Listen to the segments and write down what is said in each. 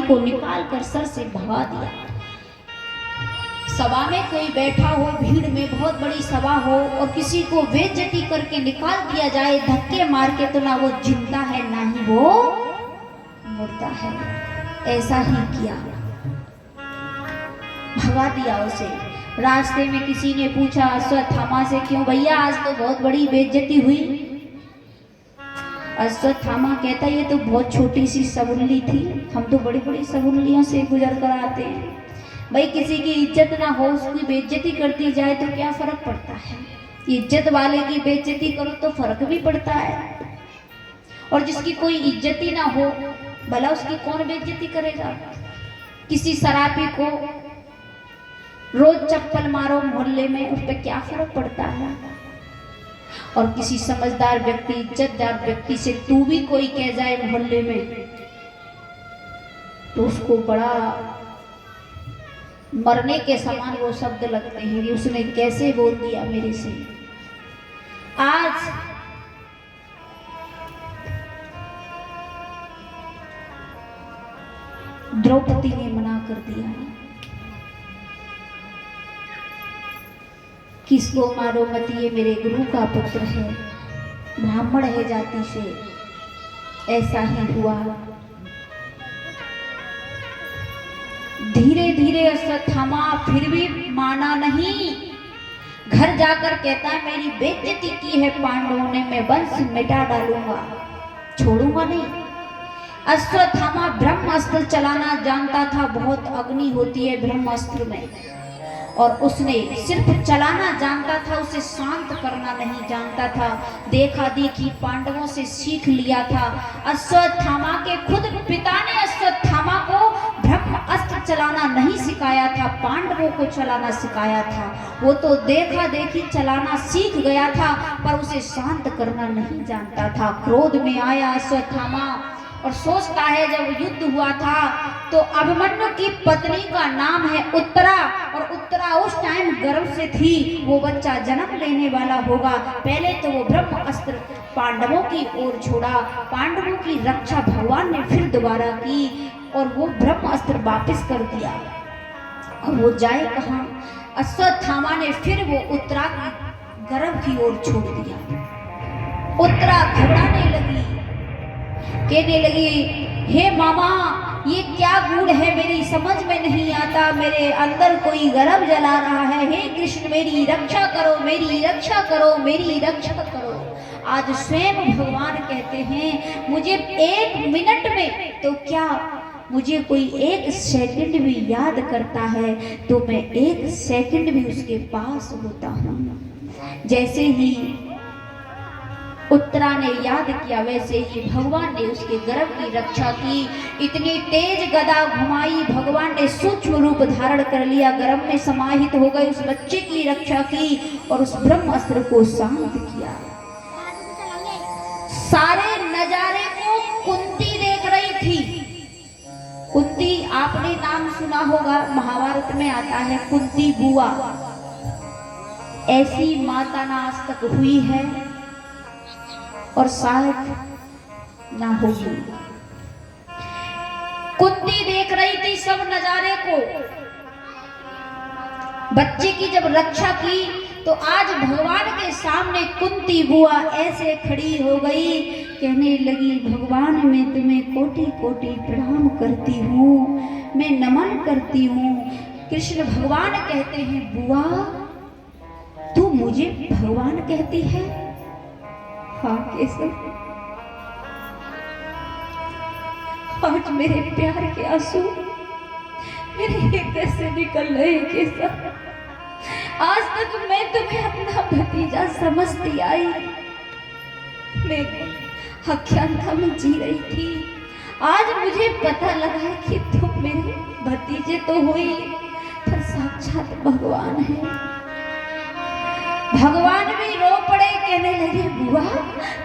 को निकाल कर सर से भगा दिया। सभा में कोई बैठा हो, भीड़ में बहुत बड़ी सभा हो और किसी को बेइज्जती करके निकाल दिया जाए धक्के मार के, तो ना वो जिंदा है ना ही वो मुर्दा है। ऐसा ही किया, भगा दिया उसे। रास्ते में किसी ने पूछा अश्वत्थामा से, क्यों भैया आज तो बहुत बड़ी बेइज्जती हुई? अश्वत्थामा कहता ये तो बहुत छोटी सी सबुल्ली थी, हम तो बड़ी बड़ी सबुल्लियों से गुजर कर आते हैं। भाई किसी की इज्जत ना हो उसकी बेइज्जती कर दी जाए तो क्या फर्क पड़ता है? इज्जत वाले की बेइज्जती करो तो फर्क भी पड़ता है। और जिसकी कोई इज्जत ही ना हो भला उसकी कौन बेइज्जती करेगा? किसी शराबी को रोज चप्पल मारो मोहल्ले में, उस पर क्या फर्क पड़ता है? और किसी समझदार व्यक्ति, इज्जतदार व्यक्ति से तू भी कोई कह जाए मोहल्ले में तो उसको बड़ा मरने के समान वो शब्द लगते हैं कि उसने कैसे बोल दिया मेरे से। आज द्रौपदी ने मना कर दिया, किसको मारो मत, ये मेरे गुरु का पुत्र है, ब्राह्मण है जाति से। ऐसा ही हुआ। धीरे धीरे अश्वत्थामा फिर भी माना नहीं। घर जाकर कहता है मेरी बेइज्जती की है पांडवों ने, मैं वंश मिटा डालूंगा, छोड़ूंगा नहीं। अश्वत्थामा ब्रह्मास्त्र चलाना जानता था, बहुत अग्नि होती है ब्रह्मास्त्र में, और उसने सिर्फ चलाना जानता था, उसे शांत करना नहीं जानता था। देखा देखी पांडवों से सीख लिया था। अश्वत्थामा के खुद पिता ने अश्वत्थामा को ब्रह्म अस्त्र चलाना नहीं सिखाया था, पांडवों को चलाना सिखाया था। वो तो देखा देखी चलाना सीख गया था पर उसे शांत करना नहीं जानता था। क्रोध में आया अश्वत्थामा और सोचता है जब युद्ध हुआ था तो अभिमन्यु की पत्नी का नाम है उत्तरा, और उत्तरा उस टाइम गर्भ से थी, वो बच्चा जन्म लेने वाला होगा। पहले तो वो ब्रह्म अस्त्र पांडवों की ओर छोड़ा, पांडवों की रक्षा भगवान ने फिर दोबारा की और वो ब्रह्म अस्त्र वापस कर दिया। और वो जाए कहाँ? अश्वत्थामा ने फिर वो उत्तरा की गर्भ की ओर छोड़ दिया। उत्तरा घबराने लगी, कहने लगी हे मामा ये क्या गुण है, मेरी समझ में नहीं आता, मेरे अंदर कोई गर्भ जला रहा है। हे कृष्ण मेरी रक्षा करो, मेरी रक्षा करो, मेरी रक्षा करो। आज स्वयं भगवान कहते हैं मुझे 1 मिनट में तो क्या, मुझे कोई 1 सेकंड भी याद करता है तो मैं 1 सेकंड भी उसके पास होता हूँ। जैसे ही उत्तरा ने याद किया वैसे ही भगवान ने उसके गर्भ की रक्षा की। इतनी तेज गदा घुमाई, भगवान ने सूक्ष्म रूप धारण कर लिया, गर्भ में समाहित हो गए, उस बच्चे की रक्षा की और उस ब्रह्मास्त्र को शांत किया। सारे नजारे को कुंती देख रही थी। कुंती आपने नाम सुना होगा, महाभारत में आता है कुंती बुआ। ऐसी माता ना आज तक हुई है और शायद ना होगी। कुंती देख रही थी सब नजारे को। बच्चे की जब रक्षा की तो आज भगवान के सामने कुंती बुआ ऐसे खड़ी हो गई, कहने लगी भगवान मैं तुम्हें कोटि कोटि प्रणाम करती हूँ, मैं नमन करती हूँ। कृष्ण भगवान कहते हैं बुआ तू मुझे भगवान कहती है? हाँ कैसे? आज मेरे प्यार के आंसू मेरे हृदय से निकल रहे केसर। आज तक मैं तुम्हें अपना भतीजा समझती आई, मैं अज्ञानता में जी रही थी। आज मुझे पता लगा कि तुम मेरे भतीजे तो हो ही पर साक्षात भगवान है। भगवान भी रो पड़े, कहने लगे बुआ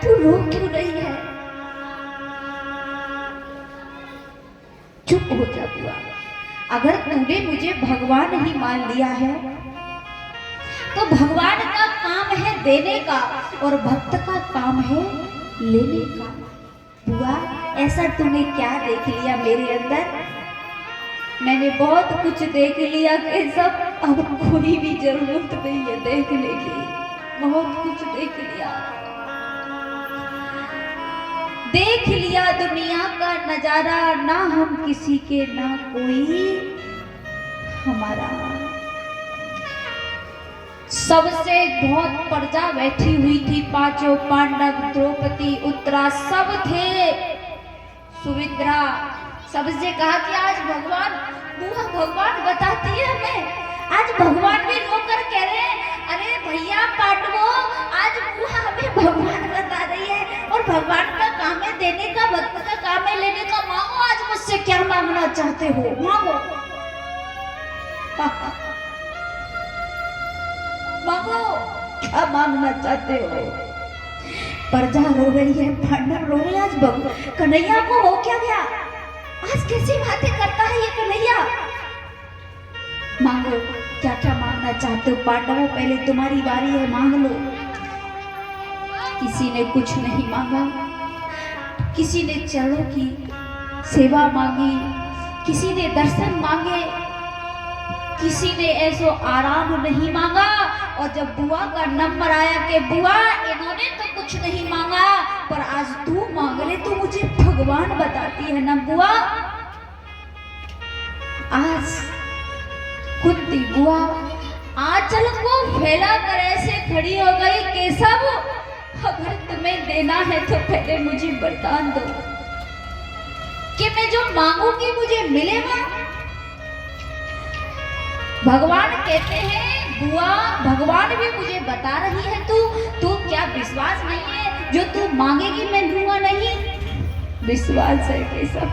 तू रो क्यों रही है? चुप हो जा बुआ, अगर तूने मुझे भगवान ही मान लिया है तो भगवान का काम है देने का और भक्त का काम है लेने का। बुआ ऐसा तूने क्या देख लिया मेरे अंदर? मैंने बहुत कुछ देख लिया केशव, अब कोई भी जरूरत नहीं है देखने की। बहुत कुछ देख लिया दुनिया का नजारा, ना हम किसी के ना कोई हमारा। सबसे बहुत प्रजा बैठी हुई थी, पांचों पांडव, द्रौपदी, उत्तरा सब थे, सुमित्रा। सबसे कहा कि आज भगवान, बुआ भगवान बताती है हमें, आज भगवान भी रोकर कह रहे हैं, अरे भैया पांडवों, आज बुआ हमें भगवान बता रही है, और भगवान का काम है देने का, भक्त का काम है लेने का। मांगो आज मुझसे क्या मांगना चाहते हो, मांगो मांगो क्या मांगना चाहते हो। प्रजा रो रही है, पांडव रो रहे हैं। आज कन्हैया को हो क्या गया, आज कैसी बातें करता है ये कन्हैया। मांगो क्या क्या मांगना चाहते हो पांडवों, पहले तुम्हारी बारी है, मांग लो। किसी ने कुछ नहीं मांगा, किसी ने चरणों की सेवा मांगी, किसी ने दर्शन मांगे, किसी ने ऐसो आराम नहीं मांगा। और जब बुआ का नंबर आया कि बुआ इन्होंने तो कुछ नहीं मांगा, पर आज तू मांग ले, तो मुझे भगवान बताती है ना बुआ। आज कुंती बुआ आंचल को फैला कर ऐसे खड़ी हो गई, केशव अगर तुम्हें देना है तो पहले मुझे वरदान दो कि मैं जो मांगूंगी मुझे मिलेगा। भगवान कहते हैं बुआ, भगवान भी मुझे बता रही है, तू क्या विश्वास नहीं है, जो तू मांगेगी मैं दूंगा नहीं। विश्वास है केशव,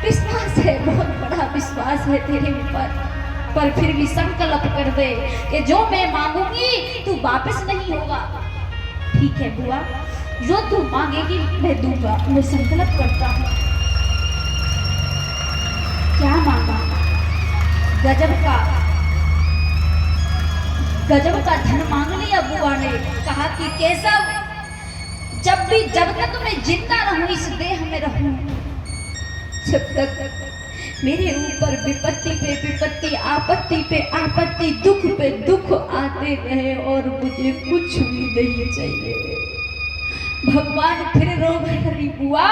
विश्वास है, बहुत बड़ा विश्वास है तेरे ऊपर, पर फिर भी संकल्प कर दे कि जो मैं मांगूंगी तू वापस नहीं होगा। ठीक है बुआ, जो तू मांगेगी मैं दूंगा, मैं संकल्प करता हूँ। क्या मांगा, गजब का धन मांग लिया बुआ ने। कहा कि केशव जब तक मैं जिंदा रहूं इस देह में रहूं, जब तक मेरे ऊपर विपत्ति पे विपत्ति, आपत्ति पे आपत्ति, दुख पे दुख आते रहे और मुझे कुछ भी नहीं चाहिए। भगवान फिर रो गए, बुआ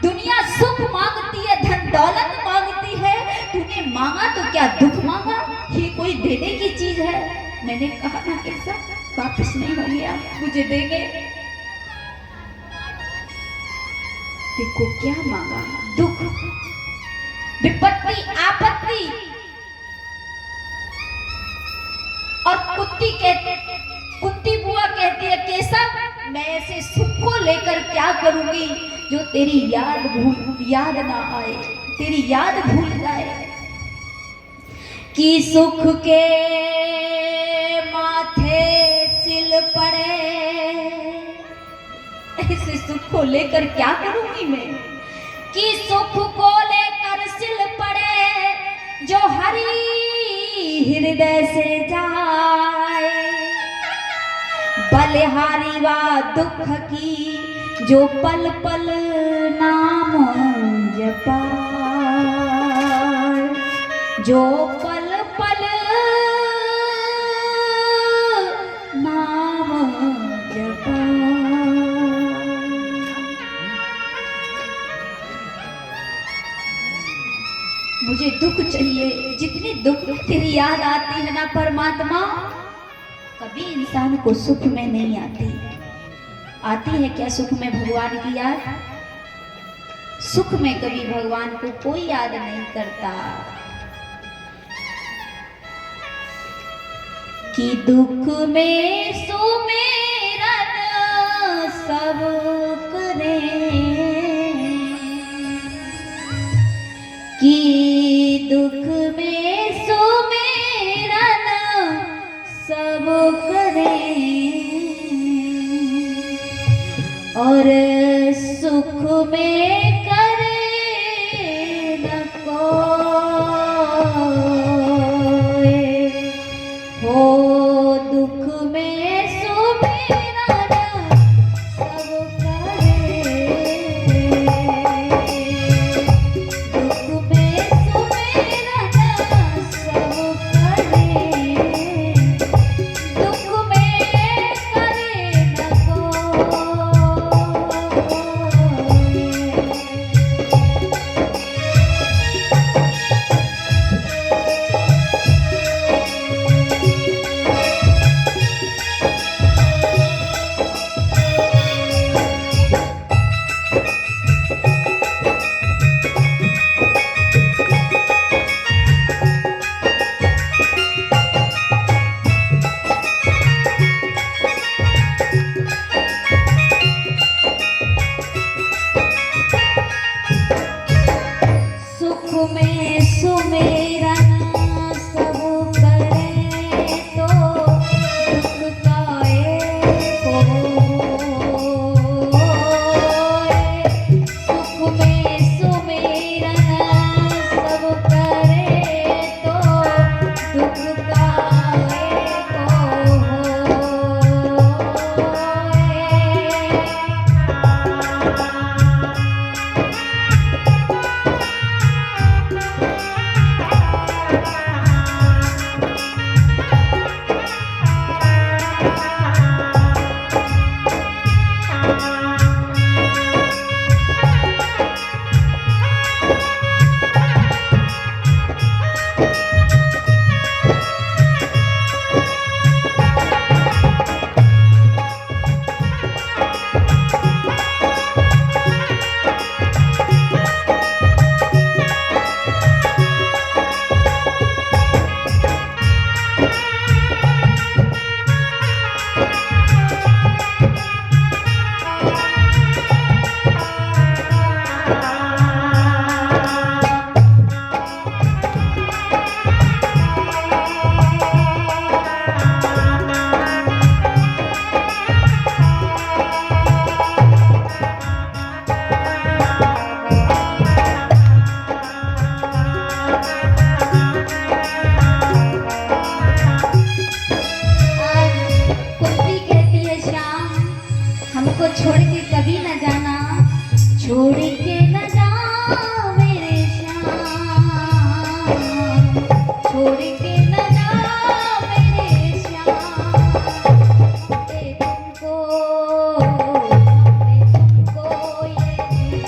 दुनिया सुख मांगती है, धन दौलत मांगती है, तूने मांगा तो क्या दुख मांगा, ये कोई देने की चीज है। मैंने कहा ना ऐसा वापस नहीं हो गया, मुझे देंगे। देखो क्या मांगा, दुख, विपत्ति, आपत्ति। और कुंती बुआ कहती है केशव मैं ऐसे सुख को लेकर क्या करूंगी जो तेरी याद ना आए, तेरी याद भूल जाए। कि सुख के माथे सिल पड़े, ऐसे सुख को लेकर क्या करूंगी मैं, कि सुख को लेकर सिल पड़े जो हरि हृदय से जाए, बलिहारी वा दुख की जो पल पल नाम जपा, जो पल पल नाम जपा। मुझे दुख चाहिए, जितनी दुख तेरी याद आती है ना परमात्मा, कभी इंसान को सुख में नहीं आती। आती है क्या सुख में भगवान की याद? सुख में कभी भगवान को कोई याद नहीं करता। कि दुख में सुमिरन सब करे, कि दुख में सुमिरन सब करे, और सुख में करे न कोई, हो दुख में सुमिरन सब करे, दुख में सुख में सुमेरन सब करे तो दुख काए को होए। सुख में सुमेरन सब करे तो दुख काए को होए। हमको छोड़ के कभी न जाना, छोड़ के न जाओ मेरे श्याम, छोड़ के न जाओ मेरे श्याम। दे तुमको ये दिल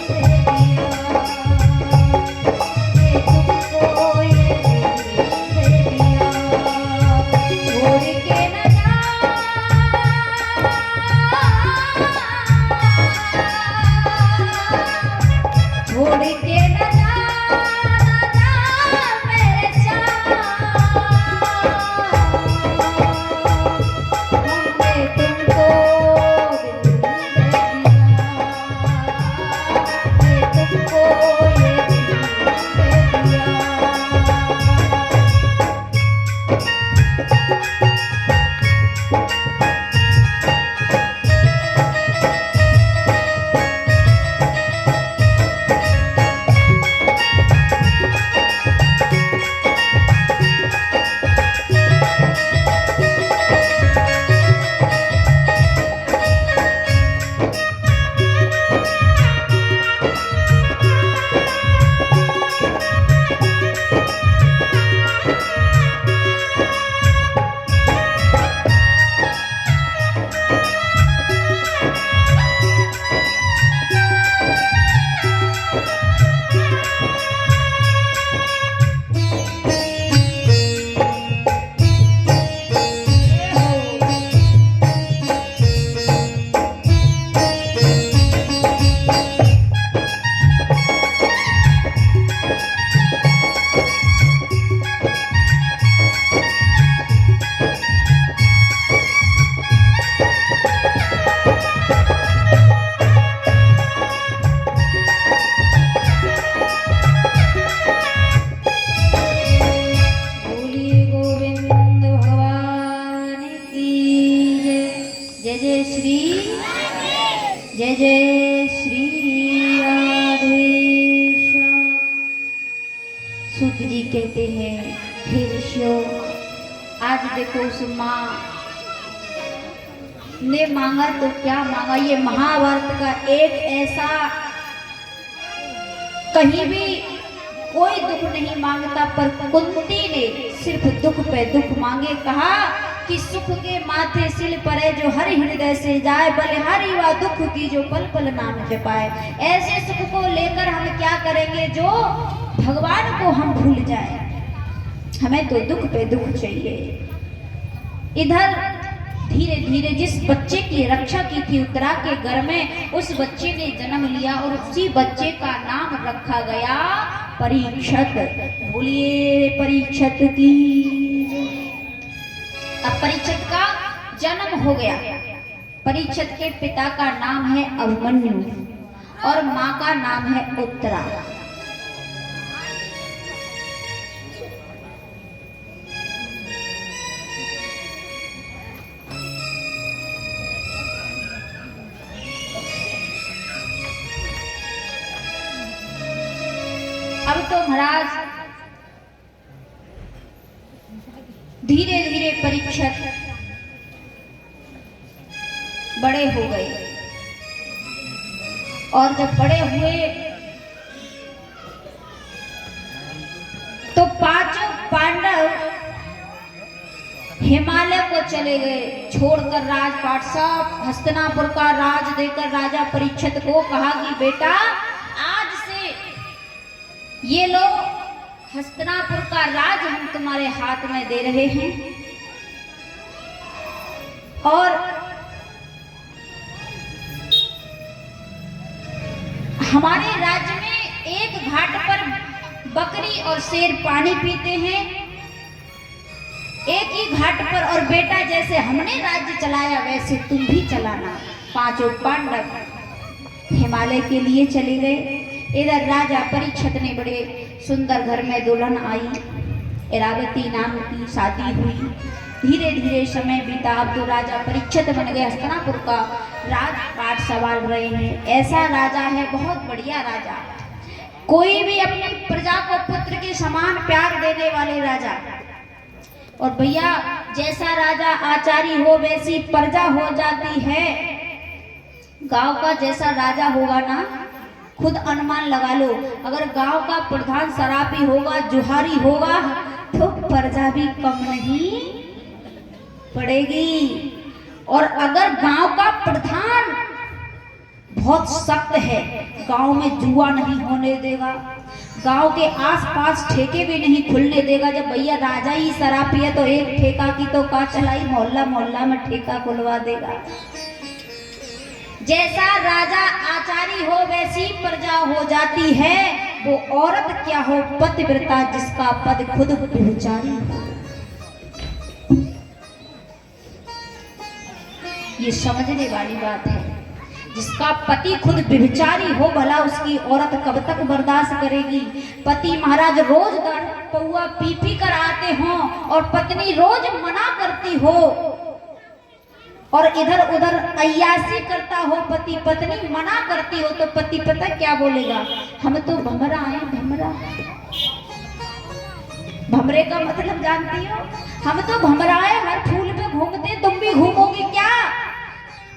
दे दिया, दे तुमको ये दिल दे दिया। छोड़ के न छोड़ के न जा मेरे हमने तुमको दिल दे दिया, तुमको ये दिल दे दिया। जय जय श्री आदेश। सूत जी कहते हैं हे ऋषियों, आज देखो उस माँ ने मांगा तो क्या मांगा। ये महाभारत का एक ऐसा, कहीं भी कोई दुख नहीं मांगता, पर कुंती ने सिर्फ दुख पे दुख मांगे। कहा कि सुख के माथे सिल परे जो हर हृदय से जाए, बलिहारी व दुख की जो पल पल नाम जपाए। ऐसे सुख को लेकर हम क्या करेंगे जो भगवान को हम भूल जाए। हमें तो दुख पे दुख चाहिए। इधर धीरे धीरे जिस बच्चे की रक्षा की थी उत्तरा के घर में, उस बच्चे ने जन्म लिया और उसी बच्चे का नाम रखा गया परीक्षित। बोलिए परीक्षित की। अब परीक्षित का जन्म हो गया। परीक्षित के पिता का नाम है अभिमन्यु और माँ का नाम है उत्तरा। अब तो महाराज धीरे धीरे परीक्षित बड़े हो गए और जब बड़े हुए तो पांचों पांडव हिमालय को चले गए, छोड़कर राजपाट सब हस्तिनापुर का राज देकर राजा परीक्षित को कहा कि बेटा आज से ये लो हस्तिनापुर का राज हम तुम्हारे हाथ में दे रहे हैं। और हमारे राज्य में एक घाट पर बकरी और शेर पानी पीते हैं, एक ही घाट पर, और बेटा जैसे हमने राज्य चलाया वैसे तुम भी चलाना। पांचों पांडव हिमालय के लिए चले गए। इधर राजा परीक्षित ने बड़े सुंदर घर में दुल्हन आई, इरावती नाम की शादी हुई। धीरे धीरे समय बीता, अब तो राजा परीक्षित बन गए, हस्तिनापुर का राजपाट संभाल रहे हैं। ऐसा राजा है, बहुत बढ़िया राजा, कोई भी अपनी प्रजा को पुत्र के समान प्यार देने वाले राजा। और भैया जैसा राजा आचारी हो वैसी प्रजा हो जाती है। गांव का जैसा राजा होगा ना, खुद अनुमान लगा लो, अगर गांव का प्रधान शराबी होगा, जुहारी होगा, तो प्रजा भी कम नहीं पड़ेगी। और अगर गांव का प्रधान बहुत सख्त है, गांव में जुआ नहीं होने देगा, गांव के आसपास ठेके भी नहीं खुलने देगा। जब भैया राजा ही शराबी है तो एक ठेका की तो का चलाई, मोहल्ला मोहल्ला में ठेका खुलवा देगा। जैसा राजा आचारी हो वैसी प्रजा हो जाती है। वो औरत क्या हो, पतिव्रता जिसका पद खुद व्यभिचारी हो। ये समझने वाली बात है। जिसका पति खुद व्यभिचारी हो, भला उसकी औरत कब तक बर्दाश्त करेगी। पति महाराज रोज पौआ पी पी कर आते हों और पत्नी रोज मना करती हो, और इधर उधर अय्यासी करता हो पति, पत्नी मना करती हो, तो पति पता क्या बोलेगा, हम तो भमरा आए, भमरा। भमरे का मतलब जानती हो, हम तो भमरा आए, हर फूल पे घूमते, तुम भी घूमोगी क्या।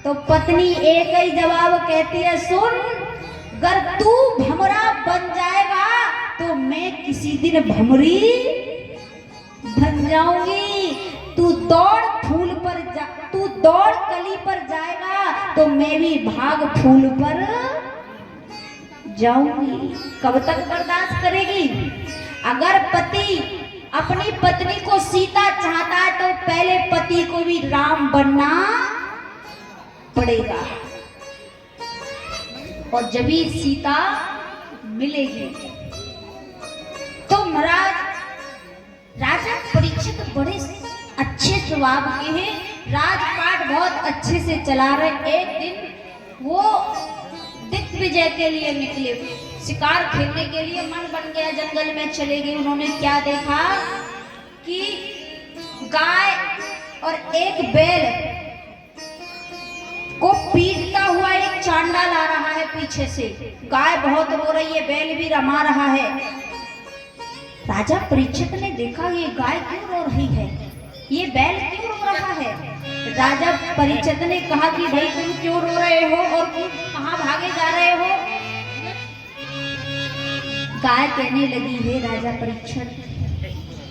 तो पत्नी एक ही जवाब कहती है, सुन, अगर तू भमरा बन जाएगा तो मैं किसी दिन भमरी बन जाऊंगी। तू दौड़ फूल पर जा, तू दौड़ कली पर जाएगा तो मैं भी भाग फूल पर जाऊंगी। कब तक बर्दाश्त करेगी। अगर पति अपनी पत्नी को सीता चाहता है तो पहले पति को भी राम बनना पड़ेगा, और जब भी सीता मिलेगी। तो महाराज राजा परीक्षित बड़े अच्छे स्वभाव के हैं, राजपाट बहुत अच्छे से चला रहे। एक दिन वो दिग्विजय के लिए निकले, शिकार खेलने के लिए मन बन गया, जंगल में चले गए। उन्होंने क्या देखा कि गाय और एक बैल को पीटता हुआ एक चांडाल आ रहा है पीछे से। गाय बहुत रो रही है, बैल भी रमा रहा है। राजा परीक्षित ने देखा ये गाय क्यों रो रही है, ये बैल क्यों रो रहा है। राजा परीक्षित ने कहा कि भाई तुम क्यों रो रहे हो और तुम कहाँ भागे जा रहे हो। गाय कहने लगी, हे राजा परीक्षित,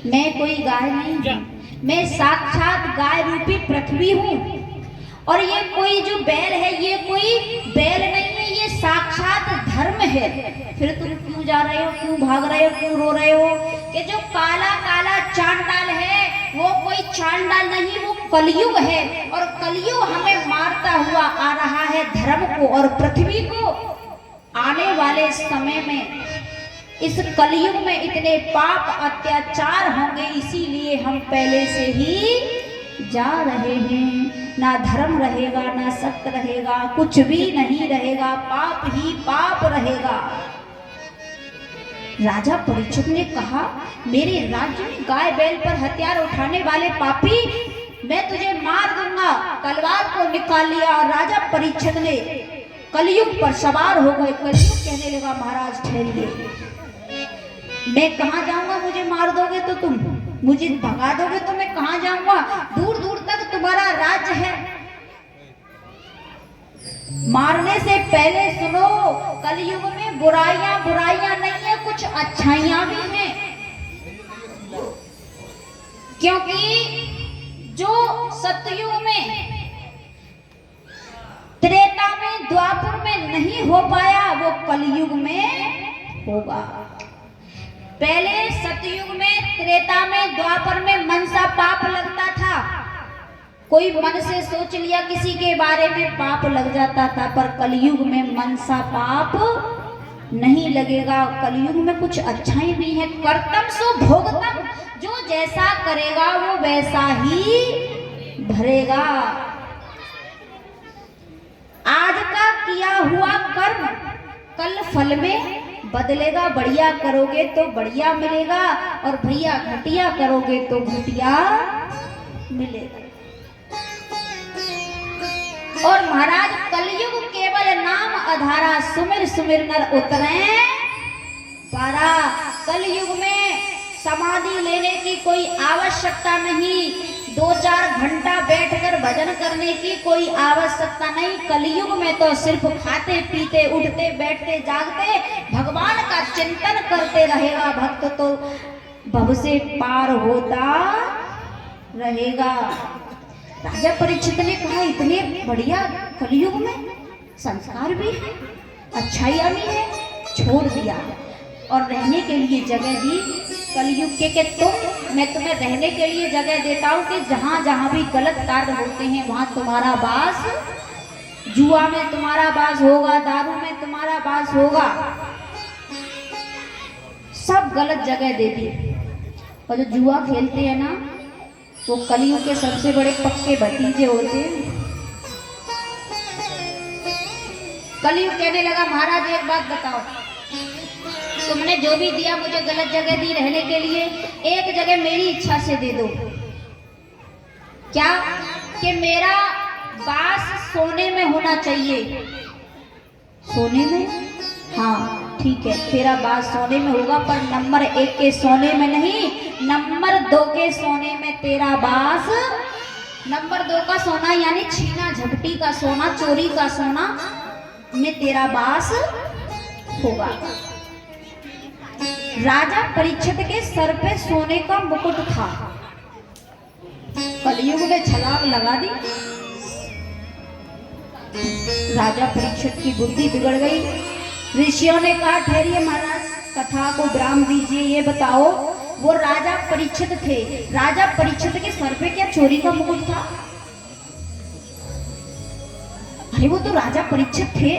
मैं कोई गाय नहीं हूँ, मैं साक्षात गाय रूपी पृथ्वी हूँ, और ये कोई जो बैल है ये कोई बैल नहीं है, ये साक्षात धर्म है। फिर तुम क्यों जा रहे हो, क्यों भाग रहे हो, क्यों रो रहे हो। कि जो काला काला चांडाल है वो कोई चांडाल नहीं, वो कलयुग है, और कलयुग हमें मारता हुआ आ रहा है, धर्म को और पृथ्वी को। आने वाले समय में इस कलयुग में इतने पाप अत्याचार होंगे, इसीलिए हम पहले से ही जा रहे हैं। ना धर्म रहेगा, ना सत्य रहेगा, कुछ भी नहीं रहेगा, पाप ही पाप रहेगा। राजा परीक्षित ने कहा, मेरे राज्य में गाय बैल पर हथियार उठाने वाले पापी, मैं तुझे मार दूंगा। तलवार को निकाल लिया और राजा परीक्षित ने कलयुग पर सवार हो गए। कलयुग कहने लगा, महाराज ठहरिए, मैं कहाँ जाऊंगा? मुझे मार दोगे तो तुम, मुझे भगा दोगे तो मैं कहाँ जाऊंगा? दूर दूर तक तुम्हारा राज्य है। मारने से पहले सुनो, कलयुग में बुराइयां बुराइयां नहीं है, कुछ अच्छाइयां भी हैं। क्योंकि जो सतयुग में, त्रेता में, द्वापर में नहीं हो पाया वो कलयुग में होगा। पहले सतयुग में, त्रेता में, द्वापर में मनसा पाप लगता था। कोई मन से सोच लिया किसी के बारे में पाप लग जाता था, पर कलयुग में मनसा पाप नहीं लगेगा। कलयुग में कुछ अच्छाई भी है। कर्तम सो भोगतम, जो जैसा करेगा वो वैसा ही भरेगा। आज का किया हुआ कर्म कल फल में बदलेगा। बढ़िया करोगे तो बढ़िया मिलेगा, और भैया घटिया करोगे तो घटिया मिलेगा। और महाराज कलयुग केवल नाम आधारा, सुमिर सुमिर नर उतरे पारा। कलयुग में समाधि लेने की कोई आवश्यकता नहीं, 2-4 घंटा बैठकर भजन करने की कोई आवश्यकता नहीं। कलयुग में तो सिर्फ खाते पीते उठते बैठते जागते भगवान का चिंतन करते रहेगा भक्त, तो भव से पार होता रहेगा। राजा परीक्षित ने कहा, इतने बढ़िया कलयुग में संस्कार भी है, अच्छाइयाँ भी है, छोड़ दिया और रहने के लिए जगह दी। कलयुग के मैं तुम्हें रहने के लिए जगह देता हूँ कि जहाँ जहाँ भी गलत कार्य होते हैं वहाँ तुम्हारा वास, जुआ में तुम्हारा वास होगा, दारू में तुम्हारा वास होगा, सब गलत जगह दे दी। और जो जुआ खेलते हैं ना, वो कलयुग के सबसे बड़े पक्के भतीजे होते हैं। कलयुग कहने लगा, महाराज एक बात बताओ, तुमने जो भी दिया मुझे गलत जगह दी रहने के लिए, एक जगह मेरी इच्छा से दे दो। क्या? कि मेरा वास सोने में होना चाहिए। सोने में? हाँ ठीक है, तेरा वास सोने में होगा, पर नंबर 1 के सोने में नहीं, नंबर 2 के सोने में तेरा वास। नंबर 2 का सोना यानी छीना झपटी का सोना, चोरी का सोना में तेरा वास होगा। राजा परीक्षित के सर पे सोने का मुकुट था। कलयुग ने छलांग लगा दी। राजा परीक्षित की बुद्धि बिगड़ गई। ऋषियों ने कहा, ठहरिए महाराज, कथा को विराम दीजिए। ये बताओ, वो राजा परीक्षित थे, राजा परीक्षित के सर पे क्या चोरी का मुकुट था? अरे वो तो राजा परीक्षित थे,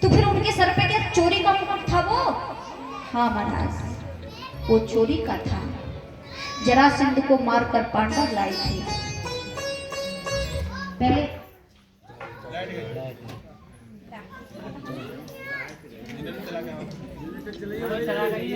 तो फिर उनके सर पे क्या चोरी का मुकुट था? वो हाँ महाराज, वो चोरी का था। जरासंध को मारकर पांडव लाए थे। पहले चला गई।